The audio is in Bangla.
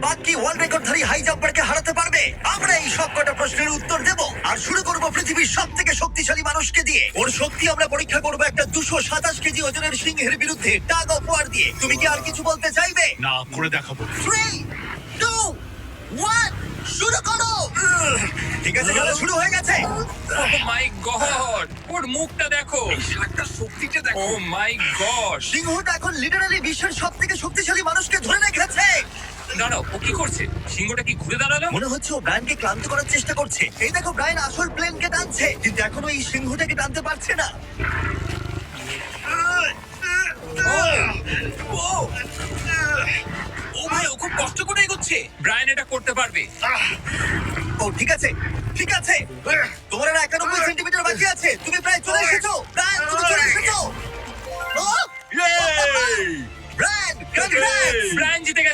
বাকি ওয়ার্ল্ড রেকর্ডধারী হাই জাম্পারকে হারাতে পারবে? আমরা এই সবকটা প্রশ্নের উত্তর দেব আর শুরু করব পৃথিবীর সবথেকে শক্তিশালী মানুষকে দিয়ে। ওর শক্তি আমরা পরীক্ষা করব একটা 227 কেজি ওজনের সিংহের বিরুদ্ধে টাগ অফ ওয়ার দিয়ে। তুমি কি আর কিছু বলতে চাইবে? না, করে দেখাবো। 3, 2, 1, শুরু করো। ঠিক আছে, খেলা শুরু হয়ে গেছে। ও মাই গড, ওর মুখটা দেখো, এই শার্টটার শক্তিটা দেখো। ও মাই গড। সিংহটা এখন লিটারালি বিশ্বের সবথেকে শক্তিশালী মানুষকে ধরে রেখেছে। দাঁড়াও, ও কি করছে? সিংহটা কি ঘুরে দাঁড়ালো? মনে হচ্ছে ও ব্রায়ানকে ক্লান্ত করার চেষ্টা করছে। এই দেখো, ব্রায়ান আসল প্লেনকে টানছে, কিন্তু এখনো এই সিংহটাকে টানতে পারছে না। ও ভাই, ও খুব কষ্ট করে এগোচ্ছে। ব্রায়ান এটা করতে পারবে। ও ঠিক আছে, ঠিক আছে। তোমার আর 91 সেন্টিমিটার বাকি আছে। তুমি প্রায় চলে এসেছো। ব্রায়ান, তুমি চলে এসেছো। ও! Brian, congrats! ব্রায়ান জিতে গেছে।